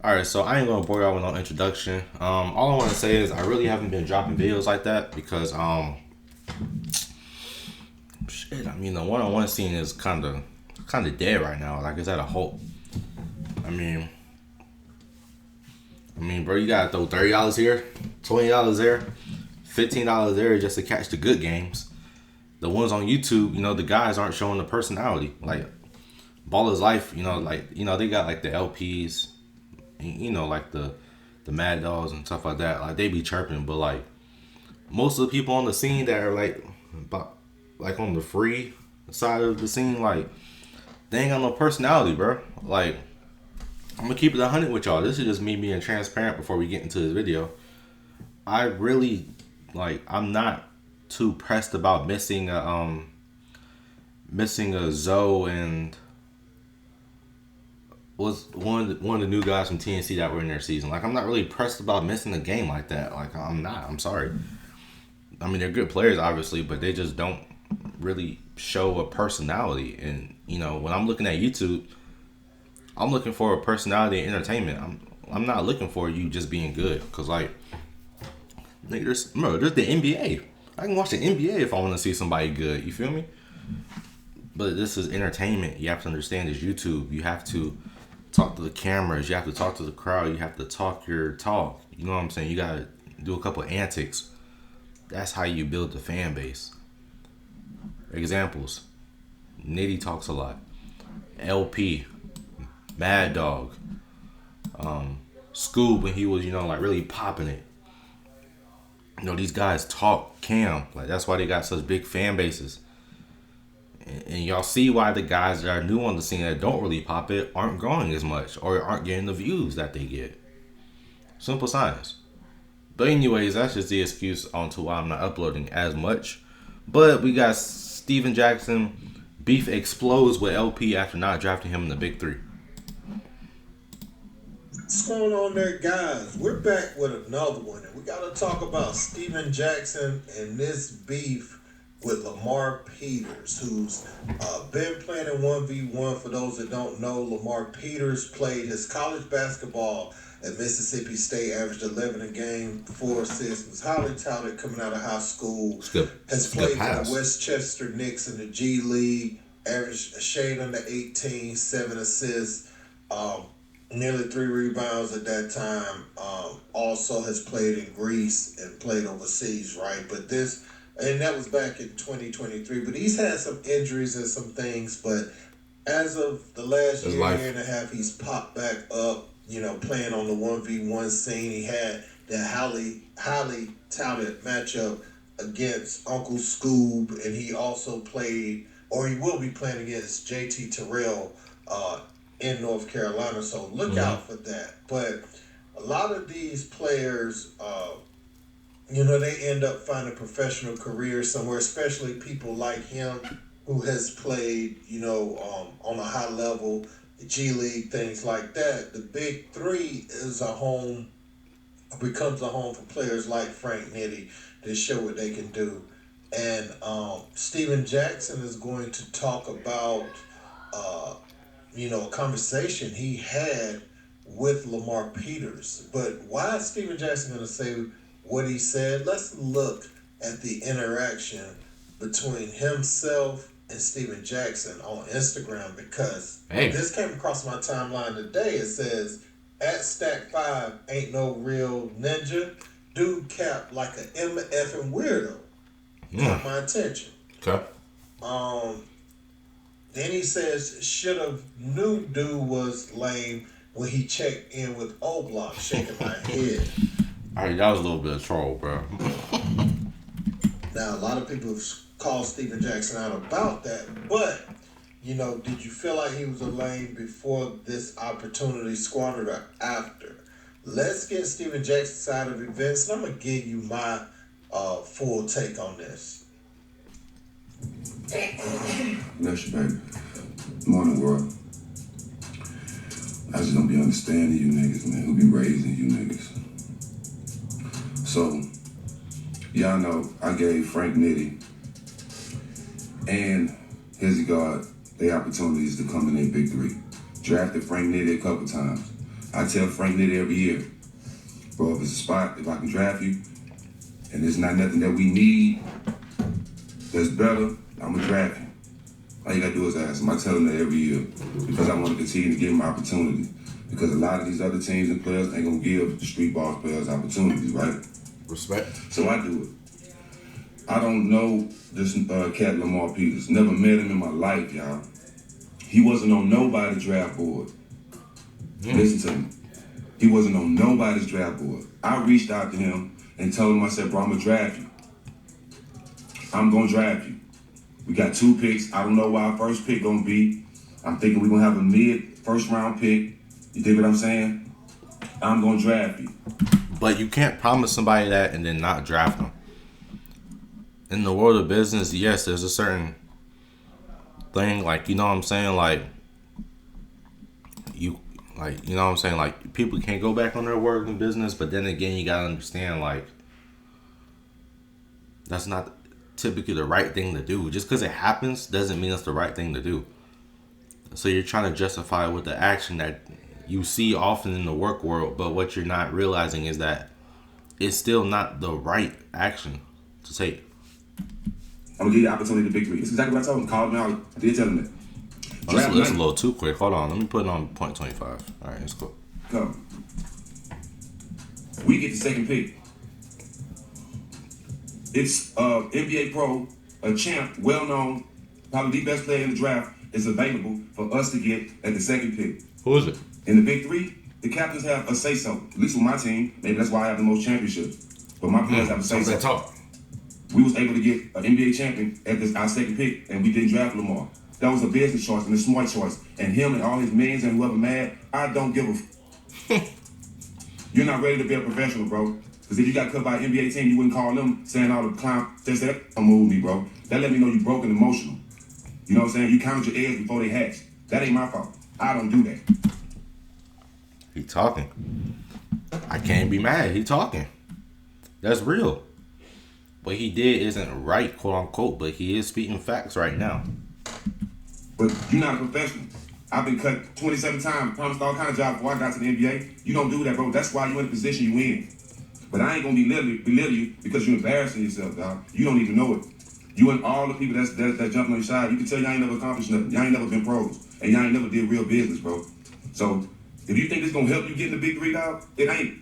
All right, so I ain't gonna bore y'all with no introduction. All I want to say is I really haven't been dropping videos like that because shit. I mean, the one-on-one scene is kind of dead right now. Like it's at a halt. I mean, bro, you gotta throw $30 here, $20 there, $15 there just to catch the good games. The ones on YouTube, the guys aren't showing the personality. Like Baller's Life, they got like the LPs, like the Mad Dogs and stuff like that. Like they be chirping, but like most of the people on the scene that are like on the free side of the scene, like they ain't got no personality, bro. Like I'm gonna keep it 100 with y'all. This is just me being transparent before we get into this video. I really I'm not too pressed about missing a Zoe and was one of the new guys from TNC that were in their season. Like I'm not really pressed about missing a game like that. Like I'm not. I'm sorry. I mean they're good players obviously, but they just don't really show a personality. And when I'm looking at YouTube, I'm looking for a personality and entertainment. I'm not looking for you just being good. Cause like nigga, there's the NBA. I can watch the NBA if I want to see somebody good. You feel me? But this is entertainment. You have to understand it's YouTube. You have to talk to the cameras. You have to talk to the crowd. You have to talk your talk. You know what I'm saying? You gotta do a couple of antics. That's how you build the fan base. Examples. Nitty talks a lot. LP. Mad Dog. Scoob when he was, really popping it. These guys talk Cam. Like that's why they got such big fan bases. And y'all see why the guys that are new on the scene that don't really pop it aren't growing as much or aren't getting the views that they get. Simple science. But anyways, that's just the excuse on to why I'm not uploading as much. But we got Steven Jackson. Beef explodes with LP after not drafting him in the big three. What's going on there, guys? We're back with another one, and we got to talk about Steven Jackson and this beef with Lamar Peters, who's been playing in 1v1. For those that don't know, Lamar Peters played his college basketball at Mississippi State, averaged 11 a game, 4 assists, was highly touted coming out of high school, has played for the Westchester Knicks in the G League, averaged a shade under 18, 7 assists, nearly 3 rebounds at that time. Also has played in Greece and played overseas, right? And that was back in 2023. But he's had some injuries and some things. But as of the last year and a half, he's popped back up, playing on the 1v1 scene. He had the highly touted matchup against Uncle Scoob. And he also played, or he will be playing against JT Terrell in North Carolina. So look out for that. But a lot of these players, they end up finding professional careers somewhere, especially people like him who has played, on a high level, G League, things like that. The Big Three becomes a home for players like Frank Nitti to show what they can do. And Steven Jackson is going to talk about, a conversation he had with Lamar Peters. But why is Steven Jackson going to say what he said? Let's look at the interaction between himself and Steven Jackson on Instagram, because this came across my timeline today. It says, @Stack5 ain't no real ninja. Dude cap like an MFing weirdo. Caught my attention. Okay. Then he says, should've knew dude was lame when he checked in with O-Block, shaking my head. Alright, that was a little bit of troll, bro. Now, a lot of people have called Steven Jackson out about that, but, did you feel like he was a lame before this opportunity squandered or after? Let's get Steven Jackson's side of events, and I'm going to give you my full take on this. Bless you, baby. Morning, world. I just don't be understanding you niggas, man, who be raising you niggas. So, y'all know I gave Frank Nitti and Hizzy God the opportunities to come in their big three. Drafted Frank Nitti a couple times. I tell Frank Nitt every year, bro, if it's a spot, if I can draft you, and there's not nothing that we need that's better, I'm gonna draft you. All you gotta do is ask him. I tell him that every year because I want to continue to give him opportunities. Because a lot of these other teams and players ain't gonna give the street ball players opportunities, right? Respect. So I do it. I don't know this cat Lamar Peters. Never met him in my life, y'all. He wasn't on nobody's draft board. Listen to me. He wasn't on nobody's draft board. I reached out to him and told him, I said, bro, I'm gonna draft you. I'm gonna draft you. We got 2 picks. I don't know why our first pick gonna be. I'm thinking we're gonna have a mid first round pick. You dig what I'm saying? I'm gonna draft you. But you can't promise somebody that and then not draft them. In the world of business, yes, there's a certain thing, like, you know what I'm saying, like you know what I'm saying, like, people can't go back on their word in business, but then again, you gotta understand, like, that's not typically the right thing to do. Just because it happens doesn't mean it's the right thing to do. So you're trying to justify with the action that you see often in the work world, but what you're not realizing is that it's still not the right action to take. I'm gonna give you the opportunity to big three. This is exactly what I told him. Called him out. I did tell him that. That's a little too quick. Hold on. Let me put it on 0.25. All right, let's go. Come. We get the second pick. It's NBA pro, a champ, well known, probably the best player in the draft is available for us to get at the second pick. Who is it? In the big three, the captains have a say-so. At least with my team, maybe that's why I have the most championships. But my players have a say-so. Talk. We was able to get an NBA champion at our second pick, and we didn't draft Lamar. That was a business choice and a smart choice. And him and all his millions and whoever mad, I don't give a You're not ready to be a professional, bro. Because if you got cut by an NBA team, you wouldn't call them saying all the clown, don't move me, bro. That let me know you broke and emotional. You know what I'm saying? You counted your eggs before they hatched. That ain't my fault. I don't do that. He talking. I can't be mad. He talking. That's real. What he did isn't right, quote unquote, but he is speaking facts right now. But you're not a professional. I've been cut 27 times, promised all kind of jobs before I got to the NBA. You don't do that, bro. That's why you're in the position you in. But I ain't gonna belittle you because you're embarrassing yourself, dog. You don't even know it. You and all the people that jumping on your side, you can tell y'all ain't never accomplished nothing. Y'all ain't never been pros. And y'all ain't never did real business, bro. So if you think this gonna help you get in the big three, dog, it ain't.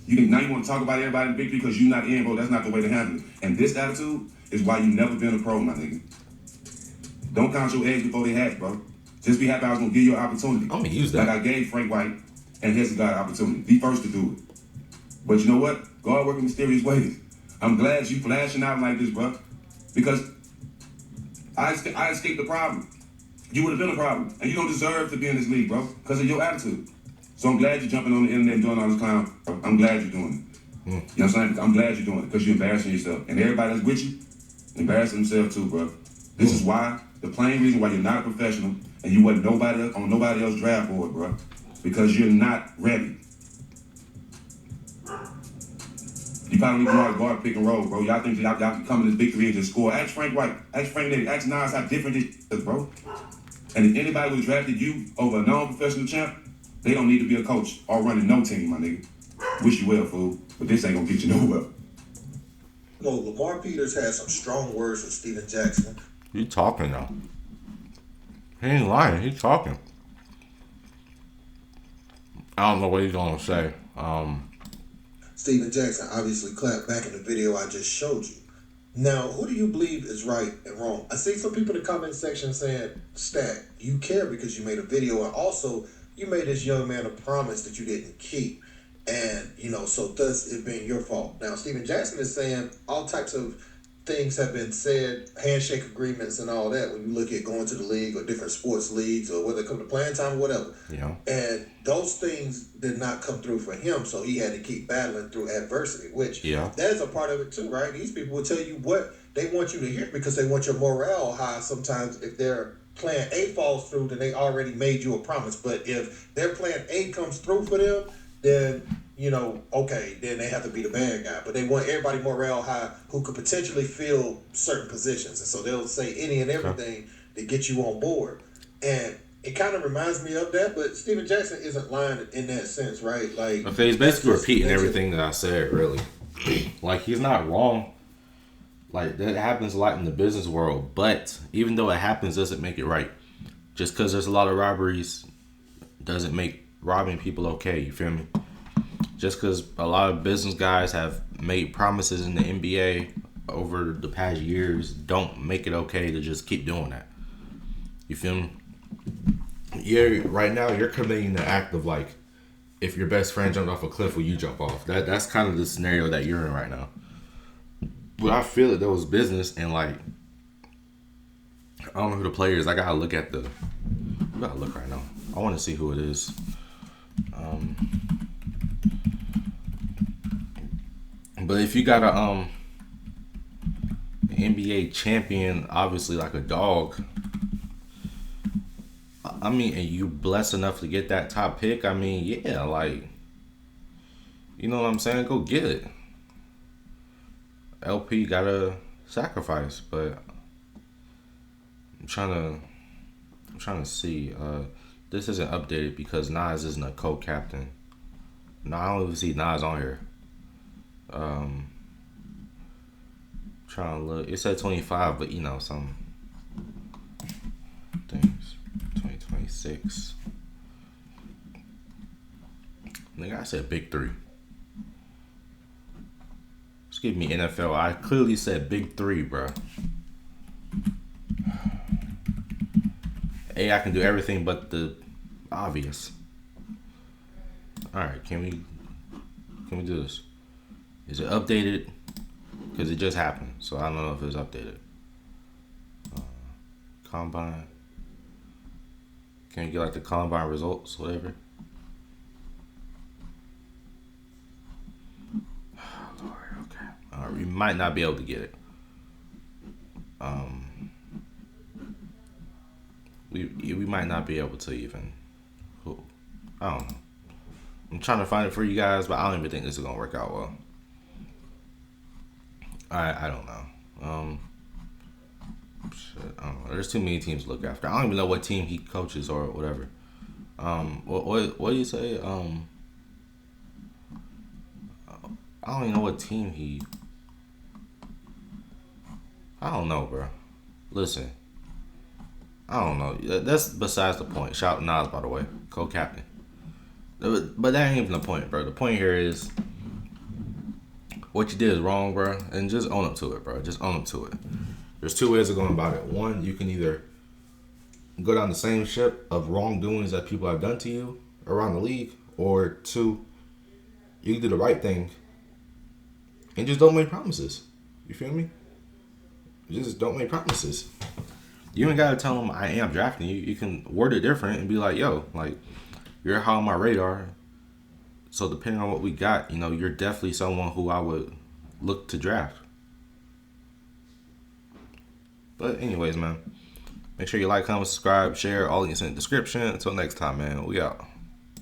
Now you want to talk about everybody in the big three because you're not in, bro. That's not the way to handle it. And this attitude is why you never been a pro, my nigga. Don't count your eggs before they hatch, bro. Just be happy I was gonna give you an opportunity. I'm gonna use that. Like I gave Frank White and Hezekiah an opportunity. Be first to do it. But you know what? God works in mysterious ways. I'm glad you flashing out like this, bro. Because I escaped the problem. You would have been a problem. And you don't deserve to be in this league, bro, because of your attitude. So I'm glad you're jumping on the internet and doing all this clown. Bro. I'm glad you're doing it. You know what I'm saying? I'm glad you're doing it because you're embarrassing yourself. And everybody that's with you, embarrassing themselves too, bro. This is why, the plain reason why you're not a professional and you wasn't on nobody else's draft board, bro. Because you're not ready. You probably need to know how to guard, pick and roll, bro. Y'all think y'all can come in this big three and just score. Ask Frank White, ask Frank Nitt, ask Nas how different this is, bro. And if anybody would have drafted you over a non-professional champ, they don't need to be a coach or running no team, my nigga. Wish you well, fool. But this ain't gonna get you nowhere. Well, Lamar Peters had some strong words for Steven Jackson. He talking now. He ain't lying. He talking. I don't know what he's gonna say. Steven Jackson obviously clapped back in the video I just showed you. Now, who do you believe is right and wrong? I see some people in the comment section saying, Stat, you care because you made a video, and also you made this young man a promise that you didn't keep. And, so thus it being your fault. Now, Steven Jackson is saying all types of things have been said, handshake agreements and all that, when you look at going to the league or different sports leagues or whether it come to playing time or whatever. Yeah. And those things did not come through for him, so he had to keep battling through adversity, which that is a part of it too, right? These people will tell you what they want you to hear because they want your morale high. Sometimes if their plan A falls through, then they already made you a promise. But if their plan A comes through for them, then okay, then they have to be the bad guy. But they want everybody morale high who could potentially fill certain positions. And so they'll say any and everything to get you on board. And it kind of reminds me of that, but Steven Jackson isn't lying in that sense, right? Like, Okay, he's basically repeating everything that I said, really. Like, he's not wrong. Like, that happens a lot in the business world, but even though it happens doesn't make it right. Just because there's a lot of robberies doesn't make robbing people okay, you feel me? Just because a lot of business guys have made promises in the NBA over the past years don't make it okay to just keep doing that. You feel me? Yeah, right now you're committing the act of like, if your best friend jumped off a cliff, will you jump off? That's kind of the scenario that you're in right now. But I feel that there was business and like, I don't know who the player is. I gotta look at the. I gotta look right now. I want to see who it is. But if you got a NBA champion, obviously like a dog. I mean, and you blessed enough to get that top pick. I mean, yeah, like, you know what I'm saying? Go get it. LP gotta sacrifice, but I'm trying to see. This isn't updated because Nas isn't a co-captain. No, I don't even see Nas on here. Trying to look. It said 25, but you know some things. 2026. Nigga, I said big three. Just give me NFL. I clearly said big three, bro. Hey, I can do everything but the obvious. All right, can we do this? Is it updated? Because it just happened, so I don't know if it's updated. Combine. Can you get like the combine results, whatever? Oh, Lord, okay. We might not be able to get it. We might not be able to even. I don't know. I'm trying to find it for you guys, but I don't even think this is gonna work out well. I don't know. Shit, I don't know. There's too many teams to look after. I don't even know what team he coaches or whatever. What do you say? I don't even know what team he. I don't know, bro. Listen, I don't know. That's besides the point. Shout out Nas, by the way, co-captain. But that ain't even the point, bro. The point here is what you did is wrong, bro, and just own up to it, bro. Just own up to it. There's two ways of going about it. One, you can either go down the same ship of wrongdoings that people have done to you around the league, or two, you can do the right thing and just don't make promises. You feel me? Just don't make promises. You ain't gotta tell them I am drafting you. You can word it different and be like, yo, like, you're high on my radar. So depending on what we got, you know, you're definitely someone who I would look to draft. But anyways, man, make sure you like, comment, subscribe, share, all links in the description. Until next time, man, we out.